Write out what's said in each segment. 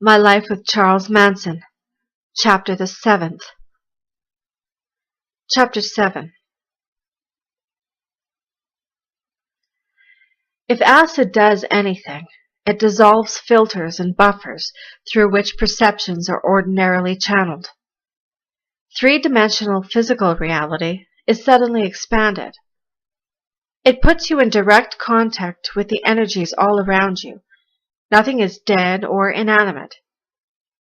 My Life with Charles Manson, Chapter the 7th. Chapter 7. If acid does anything, it dissolves filters and buffers through which perceptions are ordinarily channeled. Three-dimensional physical reality is suddenly expanded. It puts you in direct contact with the energies all around you. Nothing is dead or inanimate.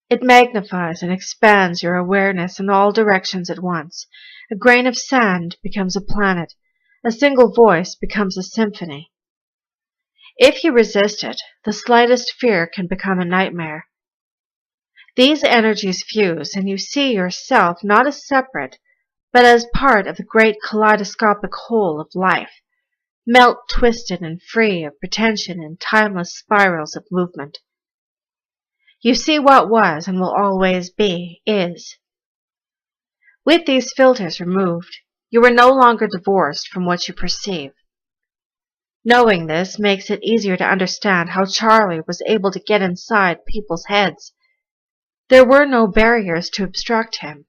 It magnifies and expands your awareness in all directions at once. A grain of sand becomes a planet. A single voice becomes a symphony. If you resist it, the slightest fear can become a nightmare. These energies fuse, and you see yourself not as separate, but as part of the great kaleidoscopic whole of life, melt twisted and free of pretension in timeless spirals of movement. You see what was and will always be, is. With these filters removed, you are no longer divorced from what you perceive. Knowing this makes it easier to understand how Charlie was able to get inside people's heads. There were no barriers to obstruct him.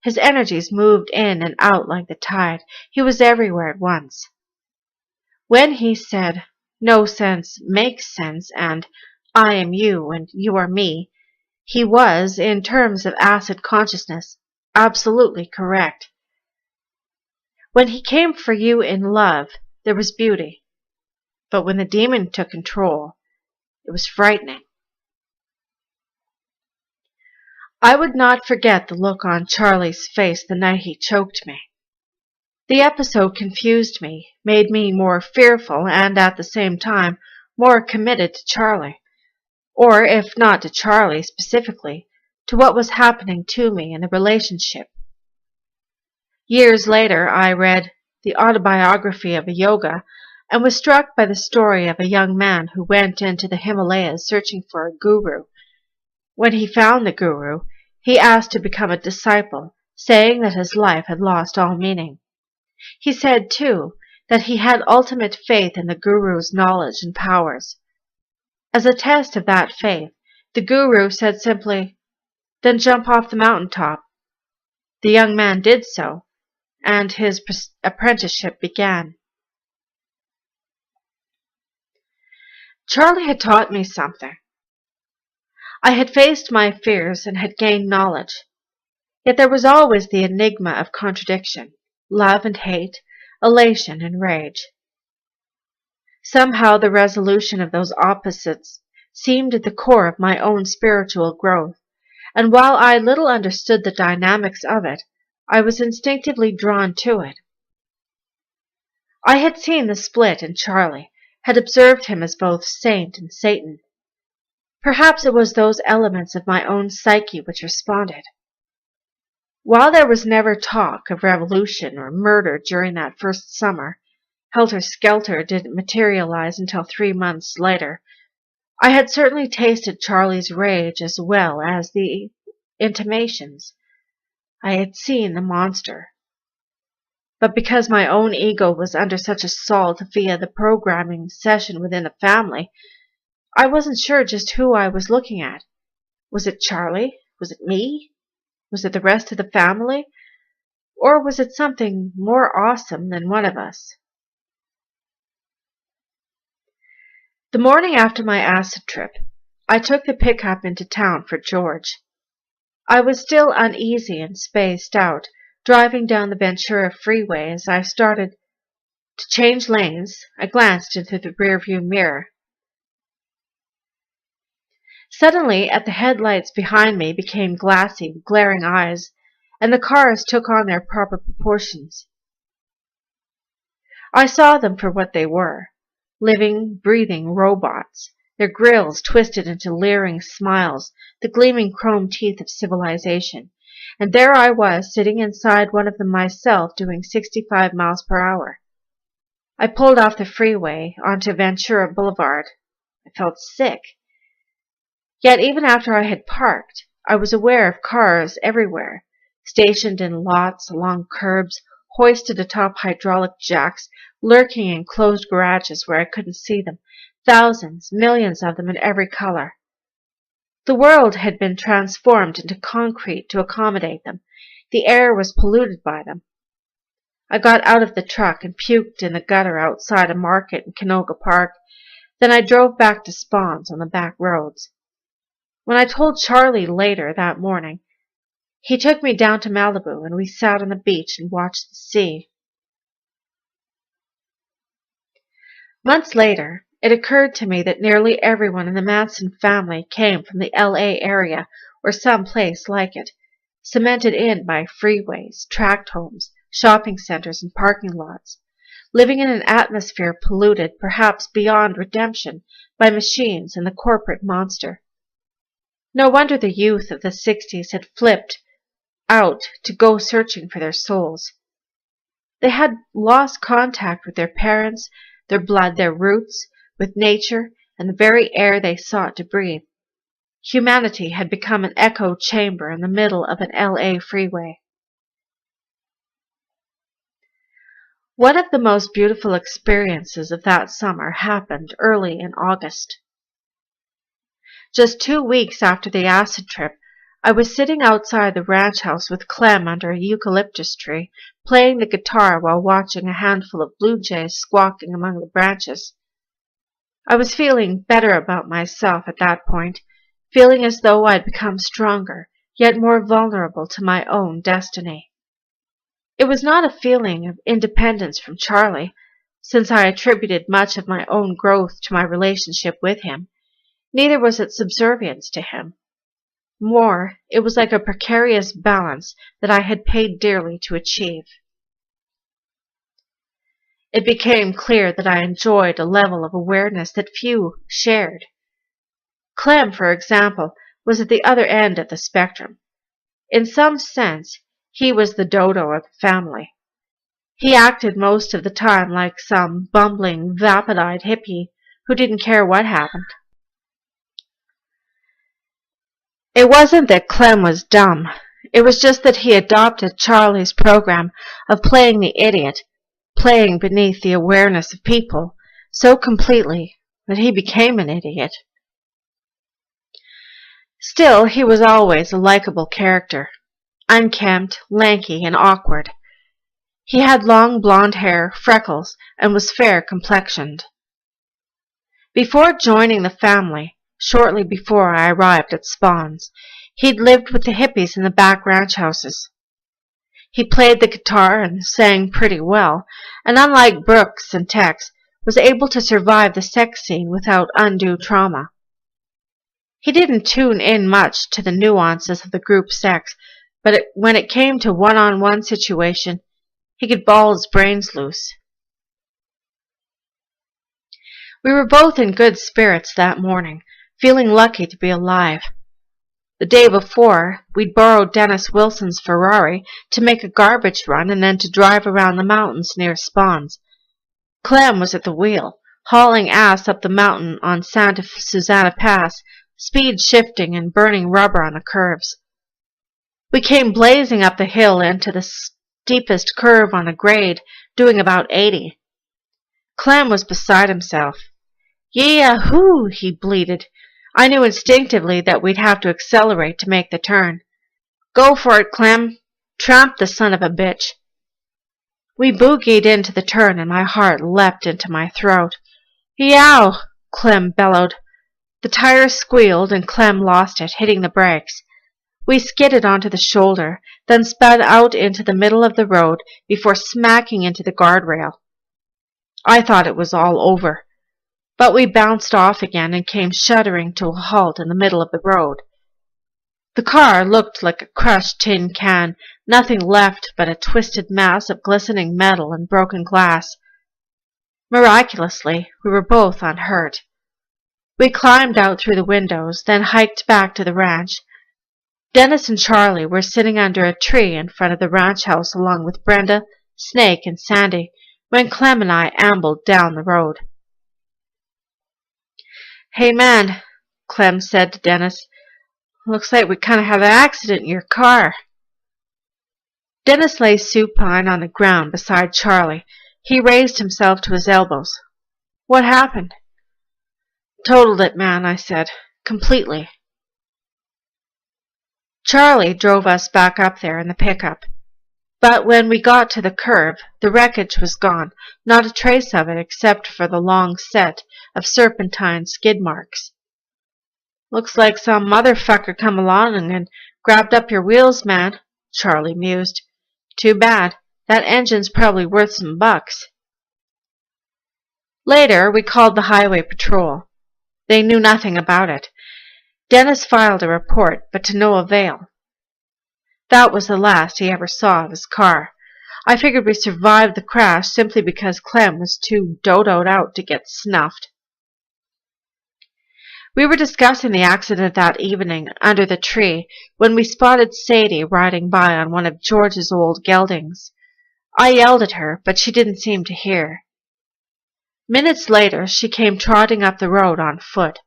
His energies moved in and out like the tide. He was everywhere at once. When he said, "No sense makes sense," and "I am you and you are me," he was, in terms of acid consciousness, absolutely correct. When he came for you in love, there was beauty. But when the demon took control, it was frightening. I would not forget the look on Charlie's face the night he choked me. The episode confused me, made me more fearful, and at the same time more committed to Charlie. Or, if not to Charlie specifically, to what was happening to me in the relationship. Years later, I read The Autobiography of a Yoga and was struck by the story of a young man who went into the Himalayas searching for a guru. When he found the guru, he asked to become a disciple, saying that his life had lost all meaning. He said, too, that he had ultimate faith in the guru's knowledge and powers. As a test of that faith, the guru said simply, "Then jump off the mountaintop." The young man did so, and his apprenticeship began. Charlie had taught me something. I had faced my fears and had gained knowledge. Yet there was always the enigma of contradiction, love and hate, elation and rage. Somehow the resolution of those opposites seemed at the core of my own spiritual growth, and while I little understood the dynamics of it, I was instinctively drawn to it. I had seen the split in Charlie, had observed him as both saint and Satan. Perhaps it was those elements of my own psyche which responded. While there was never talk of revolution or murder during that first summer, helter-skelter didn't materialize until 3 months later, I had certainly tasted Charlie's rage as well as the intimations. I had seen the monster. But because my own ego was under such assault via the programming session within the family, I wasn't sure just who I was looking at. Was it Charlie? Was it me? Was it the rest of the family? Or was it something more awesome than one of us? The morning after my acid trip, I took the pickup into town for George. I was still uneasy and spaced out, driving down the Ventura freeway. As I started to change lanes, I glanced into the rearview mirror. Suddenly, the headlights behind me became glassy, with glaring eyes, and the cars took on their proper proportions. I saw them for what they were, living, breathing robots, their grills twisted into leering smiles, the gleaming chrome teeth of civilization. And there I was, sitting inside one of them myself, doing 65 miles per hour. I pulled off the freeway onto Ventura Boulevard. I felt sick. Yet even after I had parked, I was aware of cars everywhere, stationed in lots, along curbs, hoisted atop hydraulic jacks, lurking in closed garages where I couldn't see them, thousands, millions of them in every color. The world had been transformed into concrete to accommodate them. The air was polluted by them. I got out of the truck and puked in the gutter outside a market in Canoga Park. Then I drove back to Spawns on the back roads. When I told Charlie later that morning, he took me down to Malibu and we sat on the beach and watched the sea. Months later, it occurred to me that nearly everyone in the Manson family came from the LA area or some place like it, cemented in by freeways, tract homes, shopping centers, and parking lots, living in an atmosphere polluted perhaps beyond redemption by machines and the corporate monster. No wonder the youth of the 60s had flipped out to go searching for their souls. They had lost contact with their parents, their blood, their roots, with nature, and the very air they sought to breathe. Humanity had become an echo chamber in the middle of an LA freeway. One of the most beautiful experiences of that summer happened early in August. Just 2 weeks after the acid trip, I was sitting outside the ranch house with Clem under a eucalyptus tree, playing the guitar while watching a handful of blue jays squawking among the branches. I was feeling better about myself at that point, feeling as though I'd become stronger, yet more vulnerable to my own destiny. It was not a feeling of independence from Charlie, since I attributed much of my own growth to my relationship with him. Neither was it subservience to him. More, it was like a precarious balance that I had paid dearly to achieve. It became clear that I enjoyed a level of awareness that few shared. Clem, for example, was at the other end of the spectrum. In some sense, he was the dodo of the family. He acted most of the time like some bumbling, vapid-eyed hippie who didn't care what happened. It wasn't that Clem was dumb. It was just that he adopted Charlie's program of playing the idiot, playing beneath the awareness of people, so completely that he became an idiot. Still, he was always a likable character, unkempt, lanky, and awkward. He had long blonde hair, freckles, and was fair-complexioned. Before joining the family, shortly before I arrived at Spawns, he'd lived with the hippies in the back ranch houses. He played the guitar and sang pretty well, and unlike Brooks and Tex, was able to survive the sex scene without undue trauma. He didn't tune in much to the nuances of the group sex, but when it came to one-on-one situation, he could bawl his brains loose. We were both in good spirits that morning, feeling lucky to be alive. The day before, we'd borrowed Dennis Wilson's Ferrari to make a garbage run and then to drive around the mountains near Spawns. Clem was at the wheel, hauling ass up the mountain on Santa Susana Pass, speed shifting and burning rubber on the curves. We came blazing up the hill into the steepest curve on a grade, doing about 80. Clem was beside himself. "Yee-hoo!" he bleated. I knew instinctively that we'd have to accelerate to make the turn. "Go for it, Clem. Tramp the son of a bitch." We boogied into the turn and my heart leapt into my throat. "Yow!" Clem bellowed. The tires squealed and Clem lost it, hitting the brakes. We skidded onto the shoulder, then sped out into the middle of the road before smacking into the guardrail. I thought it was all over, but we bounced off again and came shuddering to a halt in the middle of the road. The car looked like a crushed tin can, nothing left but a twisted mass of glistening metal and broken glass. Miraculously, we were both unhurt. We climbed out through the windows, then hiked back to the ranch. Dennis and Charlie were sitting under a tree in front of the ranch house along with Brenda, Snake, and Sandy when Clem and I ambled down the road. "Hey, man," Clem said to Dennis, "looks like we kind of had an accident in your car." Dennis lay supine on the ground beside Charlie. He raised himself to his elbows. "What happened?" "Totaled it, man," I said. "Completely." Charlie drove us back up there in the pickup. But when we got to the curve, the wreckage was gone, not a trace of it except for the long set of serpentine skid marks. "Looks like some motherfucker come along and grabbed up your wheels, man," Charlie mused. "Too bad. That engine's probably worth some bucks." Later, we called the highway patrol. They knew nothing about it. Dennis filed a report, but to no avail. That was the last he ever saw of his car. I figured we survived the crash simply because Clem was too dodoed out to get snuffed. We were discussing the accident that evening under the tree when we spotted Sadie riding by on one of George's old geldings. I yelled at her, but she didn't seem to hear. Minutes later, she came trotting up the road on foot.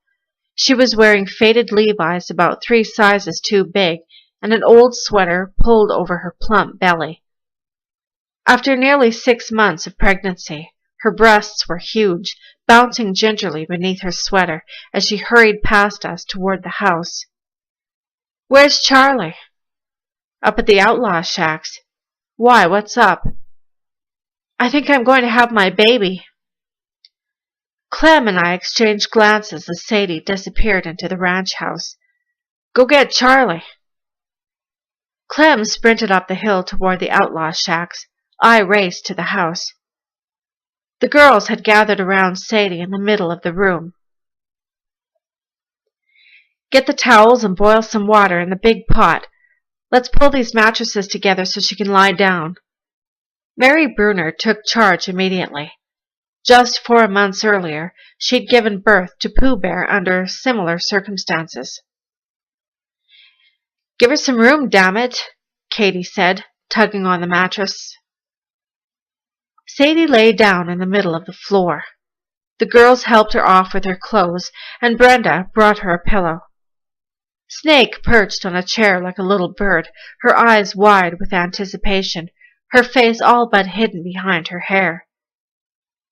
She was wearing faded Levi's about 3 sizes too big and an old sweater pulled over her plump belly. After nearly 6 months of pregnancy, her breasts were huge, bouncing gingerly beneath her sweater as she hurried past us toward the house. "Where's Charlie?" "Up at the outlaw shacks." "Why, what's up?" "I think I'm going to have my baby." Clem and I exchanged glances as Sadie disappeared into the ranch house. "Go get Charlie." Clem sprinted up the hill toward the outlaw shacks. I raced to the house. The girls had gathered around Sadie in the middle of the room. "Get the towels and boil some water in the big pot. Let's pull these mattresses together so she can lie down." Mary Bruner took charge immediately. Just 4 months earlier, she'd given birth to Pooh Bear under similar circumstances. "Give her some room, damn it," Katie said, tugging on the mattress. Sadie lay down in the middle of the floor. The girls helped her off with her clothes, and Brenda brought her a pillow. Snake perched on a chair like a little bird, her eyes wide with anticipation, her face all but hidden behind her hair.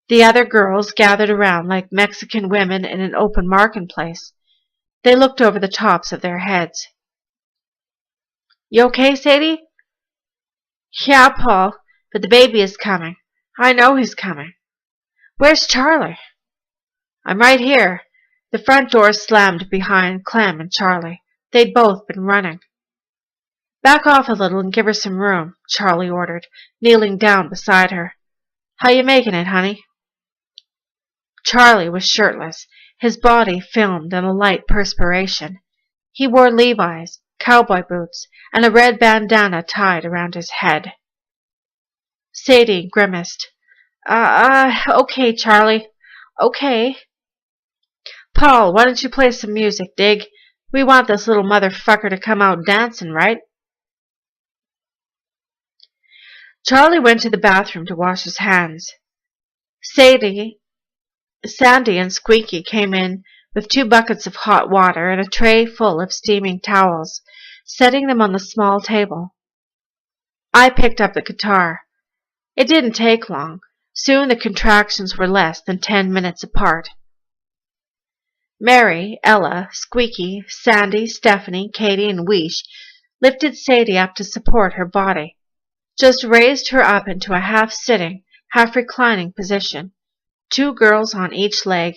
The other girls gathered around like Mexican women in an open marketplace. They looked over the tops of their heads. "You okay, Sadie?" "Yeah, Paul, but the baby is coming. I know he's coming." "Where's Charlie?" "I'm right here." The front door slammed behind Clem and Charlie. They'd both been running. "Back off a little and give her some room," Charlie ordered, kneeling down beside her. "How you making it, honey?" Charlie was shirtless, his body filmed in a light perspiration. He wore Levi's, cowboy boots, and a red bandana tied around his head. Sadie grimaced. Okay, Charlie. Okay." "Paul, why don't you play some music, Dig? We want this little motherfucker to come out dancing, right?" Charlie went to the bathroom to wash his hands. Sandy and Squeaky came in with 2 buckets of hot water and a tray full of steaming towels, setting them on the small table. I picked up the guitar. It didn't take long. Soon the contractions were less than 10 minutes apart. Mary, Ella, Squeaky, Sandy, Stephanie, Katie, and Weesh lifted Sadie up to support her body, just raised her up into a half-sitting, half-reclining position. 2 girls on each leg,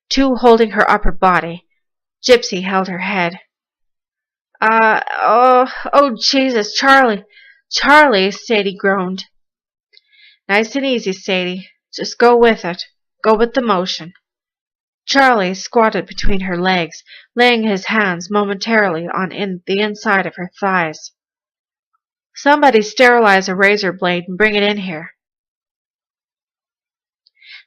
2 holding her upper body. Gypsy held her head. Oh, Jesus, Charlie, Sadie groaned. "Nice and easy, Sadie. Just go with it. Go with the motion." Charlie squatted between her legs, laying his hands momentarily on the inside of her thighs. "Somebody sterilize a razor blade and bring it in here."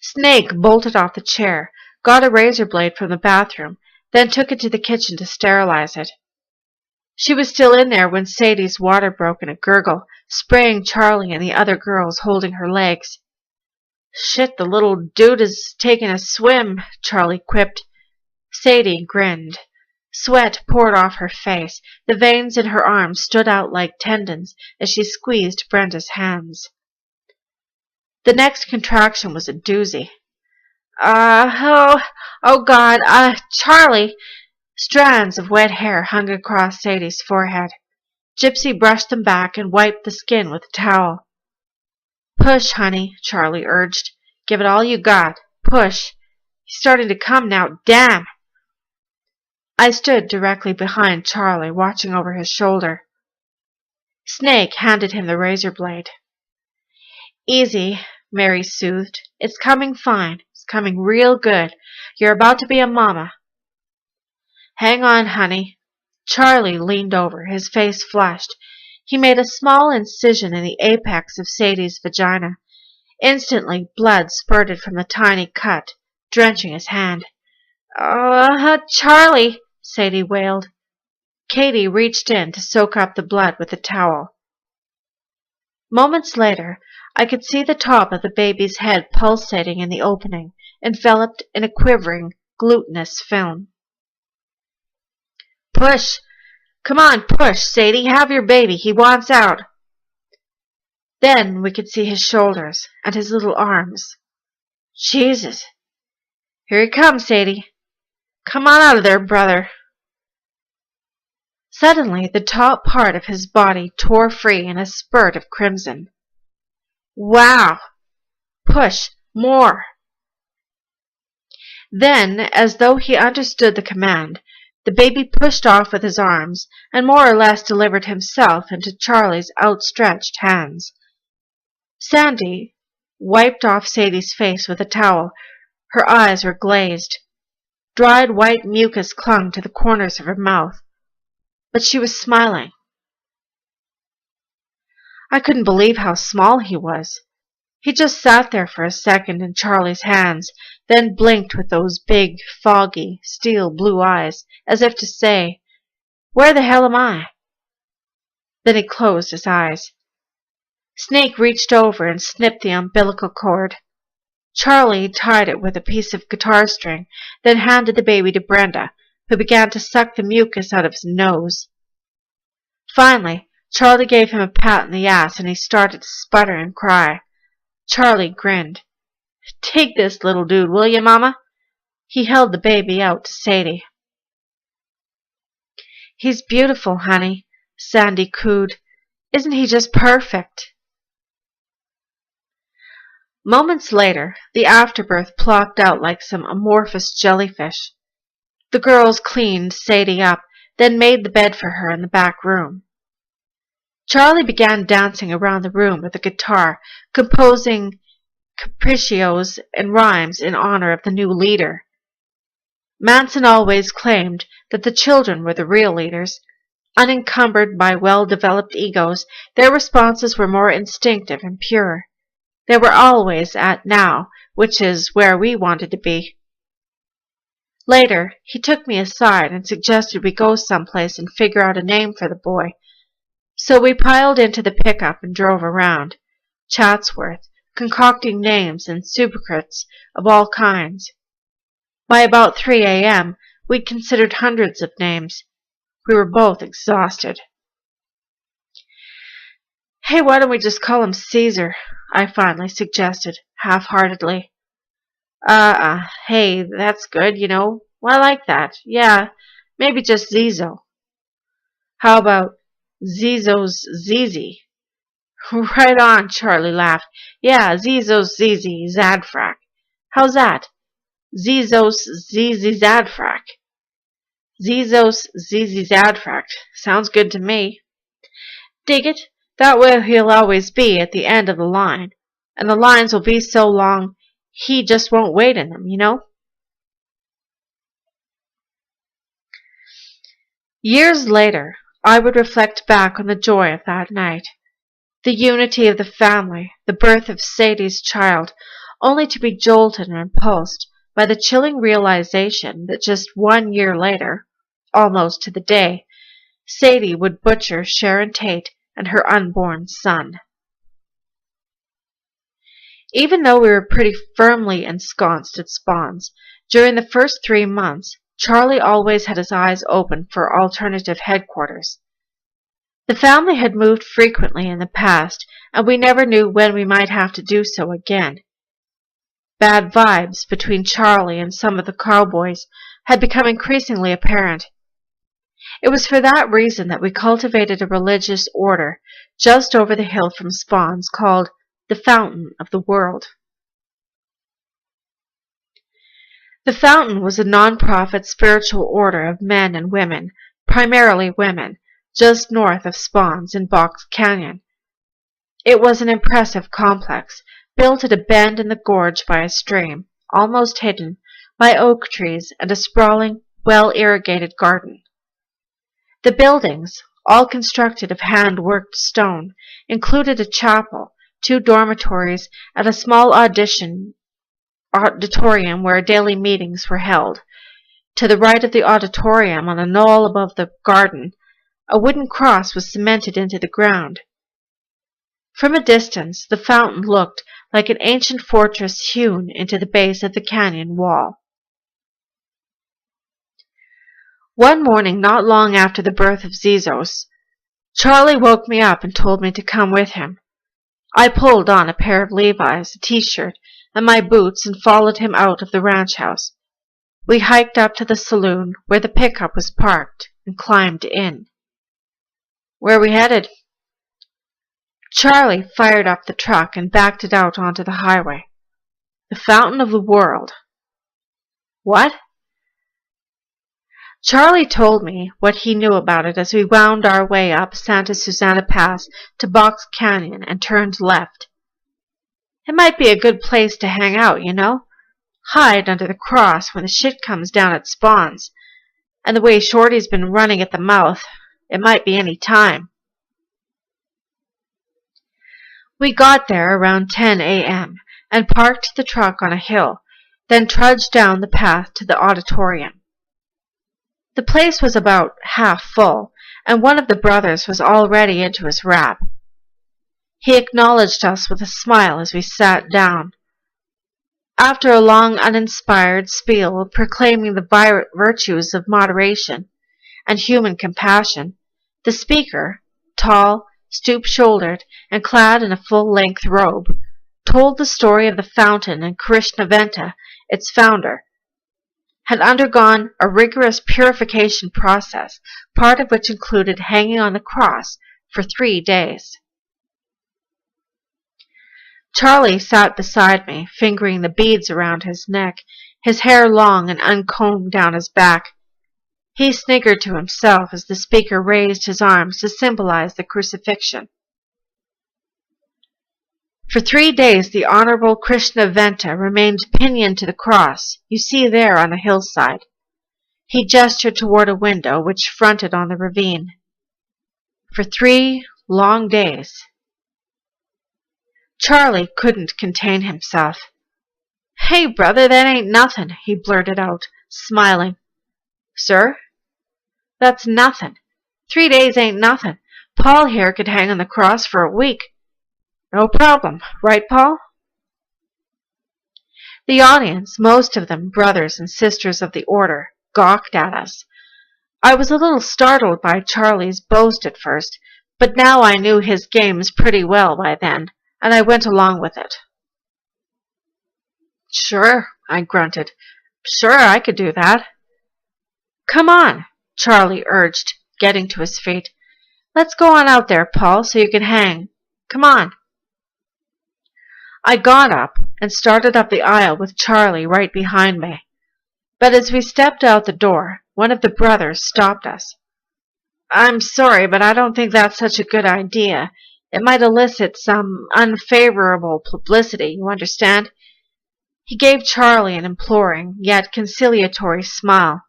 Snake bolted off the chair, got a razor blade from the bathroom, then took it to the kitchen to sterilize it. She was still in there when Sadie's water broke in a gurgle, spraying Charlie and the other girls holding her legs. "Shit, the little dude is taking a swim," Charlie quipped. Sadie grinned. Sweat poured off her face. The veins in her arms stood out like tendons as she squeezed Brenda's hands. The next contraction was a doozy. Oh God, Charlie!" Strands of wet hair hung across Sadie's forehead. Gypsy brushed them back and wiped the skin with a towel. "Push, honey," Charlie urged. "Give it all you got. Push. He's starting to come now. Damn!" I stood directly behind Charlie, watching over his shoulder. Snake handed him the razor blade. "Easy," Mary soothed. "It's coming fine. It's coming real good. You're about to be a mama." "Hang on, honey." Charlie leaned over, his face flushed. He made a small incision in the apex of Sadie's vagina. Instantly, blood spurted from the tiny cut, drenching his hand. Charlie," Sadie wailed. Katie reached in to soak up the blood with a towel. Moments later, I could see the top of the baby's head pulsating in the opening, enveloped in a quivering, glutinous film. "Push! Come on, push, Sadie! Have your baby! He wants out!" Then we could see his shoulders and his little arms. Jesus! "Here he comes, Sadie! Come on out of there, brother!" Suddenly, the top part of his body tore free in a spurt of crimson. "Wow! Push! More!" Then, as though he understood the command, the baby pushed off with his arms and more or less delivered himself into Charlie's outstretched hands. Sandy wiped off Sadie's face with a towel. Her eyes were glazed. Dried white mucus clung to the corners of her mouth, but she was smiling. I couldn't believe how small he was. He just sat there for a second in Charlie's hands, then blinked with those big, foggy, steel blue eyes, as if to say, "Where the hell am I?" Then he closed his eyes. Snake reached over and snipped the umbilical cord. Charlie tied it with a piece of guitar string, then handed the baby to Brenda, who began to suck the mucus out of his nose. Finally, Charlie gave him a pat in the ass and he started to sputter and cry. Charlie grinned. "Take this, little dude, will you, Mama?" He held the baby out to Sadie. "He's beautiful, honey," Sandy cooed. "Isn't he just perfect?" Moments later, the afterbirth plopped out like some amorphous jellyfish. The girls cleaned Sadie up, then made the bed for her in the back room. Charlie began dancing around the room with a guitar, composing capriccios and rhymes in honor of the new leader. Manson always claimed that the children were the real leaders. Unencumbered by well-developed egos, their responses were more instinctive and pure. They were always at now, which is where we wanted to be. Later, he took me aside and suggested we go someplace and figure out a name for the boy. So we piled into the pickup and drove around, Chatsworth, concocting names and sobriquets of all kinds. By about 3 a.m., we'd considered hundreds of names. We were both exhausted. "Hey, why don't we just call him Caesar?" I finally suggested, half-heartedly. Hey, that's good, you know. I like that. Yeah, maybe just Zizo." "How about Zizo's Zizi?" "Right on," Charlie laughed. "Yeah, Zizo's Zizi Zadfrak. How's that? Zizo's Zizi Zadfrak." "Zizo's Zizi Zadfrak. Sounds good to me." "Dig it? That way he'll always be at the end of the line, and the lines will be so long he just won't wait in them, you know?" Years later, I would reflect back on the joy of that night. The unity of the family, the birth of Sadie's child, only to be jolted and repulsed by the chilling realization that just 1 year later, almost to the day, Sadie would butcher Sharon Tate and her unborn son. Even though we were pretty firmly ensconced at Spawn's, during the first 3 months, Charlie always had his eyes open for alternative headquarters. The family had moved frequently in the past, and we never knew when we might have to do so again. Bad vibes between Charlie and some of the cowboys had become increasingly apparent. It was for that reason that we cultivated a religious order just over the hill from Spawns called the Fountain of the World. The Fountain was a non-profit spiritual order of men and women, primarily women, just north of Spawns in Box Canyon. It was an impressive complex, built at a bend in the gorge by a stream, almost hidden by oak trees and a sprawling, well-irrigated garden. The buildings, all constructed of hand-worked stone, included a chapel, 2 dormitories, and a small auditorium where daily meetings were held. To the right of the auditorium, on a knoll above the garden, a wooden cross was cemented into the ground. From a distance, the fountain looked like an ancient fortress hewn into the base of the canyon wall. One morning, not long after the birth of Zizos, Charlie woke me up and told me to come with him. I pulled on a pair of Levi's, a t-shirt, and my boots and followed him out of the ranch house. We hiked up to the saloon where the pickup was parked and climbed in. "Where are we headed?" Charlie fired up the truck and backed it out onto the highway. "The Fountain of the World." "What?" Charlie told me what he knew about it as we wound our way up Santa Susana Pass to Box Canyon and turned left. "It might be a good place to hang out, you know. Hide under the cross when the shit comes down at Spawns. And the way Shorty's been running at the mouth, it might be any time." We got there around 10 a.m. and parked the truck on a hill, then trudged down the path to the auditorium. The place was about half full, and one of the brothers was already into his rap. He acknowledged us with a smile as we sat down. After a long, uninspired spiel proclaiming the virtues of moderation and human compassion, the speaker, tall, stoop-shouldered, and clad in a full-length robe, told the story of the fountain and Krishnaventa, its founder, had undergone a rigorous purification process, part of which included hanging on the cross for 3 days. Charlie sat beside me, fingering the beads around his neck, his hair long and uncombed down his back. He sniggered to himself as the speaker raised his arms to symbolize the crucifixion. For 3 days the Honorable Krishnaventa remained pinioned to the cross you see there on the hillside. He gestured toward a window which fronted on the ravine. For 3 long days. Charlie couldn't contain himself. "Hey, brother, that ain't nothin'," he blurted out, smiling. "Sir? That's nothin'. 3 days ain't nothin'. Paul here could hang on the cross for a week. No problem. Right, Paul?" The audience, most of them brothers and sisters of the order, gawked at us. I was a little startled by Charlie's boast at first, but now I knew his games pretty well by then, and I went along with it. "Sure," I grunted. "Sure, I could do that." "Come on," Charlie urged, getting to his feet. "Let's go on out there, Paul, so you can hang. Come on." I got up and started up the aisle with Charlie right behind me. But as we stepped out the door, one of the brothers stopped us. "I'm sorry, but I don't think that's such a good idea. It might elicit some unfavorable publicity, you understand?" He gave Charlie an imploring, yet conciliatory smile.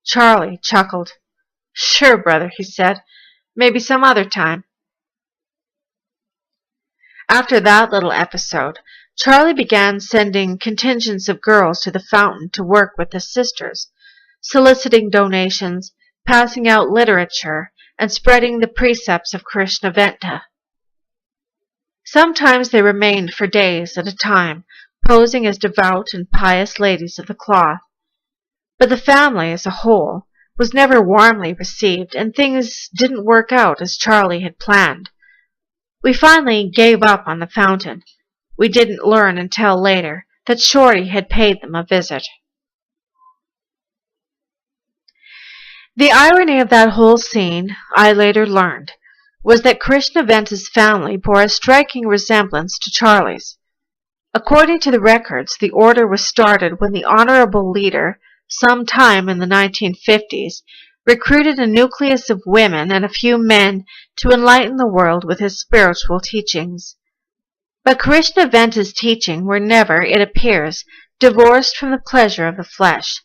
Charlie chuckled. "Sure, brother," he said. "Maybe some other time." After that little episode, Charlie began sending contingents of girls to the fountain to work with the sisters, soliciting donations, passing out literature, and spreading the precepts of Krishnaventa. Sometimes they remained for days at a time, posing as devout and pious ladies of the cloth. But the family as a whole was never warmly received, and things didn't work out as Charlie had planned. We finally gave up on the fountain. We didn't learn until later that Shorty had paid them a visit. The irony of that whole scene, I later learned, was that Krishnaventa's family bore a striking resemblance to Charlie's. According to the records, the order was started when the honorable leader, sometime in the 1950s, recruited a nucleus of women and a few men to enlighten the world with his spiritual teachings. But Krishnaventa's teachings were never, it appears, divorced from the pleasure of the flesh.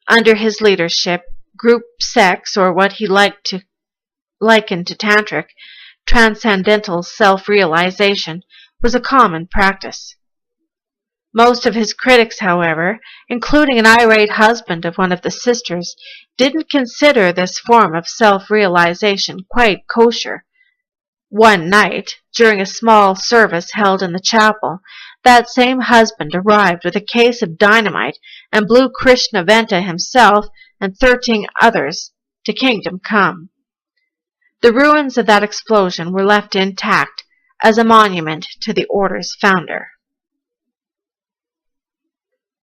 Under his leadership, group sex, or what he liked to liken to tantric, transcendental self-realization, was a common practice. Most of his critics, however, including an irate husband of one of the sisters, didn't consider this form of self-realization quite kosher. One night, during a small service held in the chapel, that same husband arrived with a case of dynamite and blew Krishnaventa himself and 13 others to kingdom come. The ruins of that explosion were left intact as a monument to the order's founder.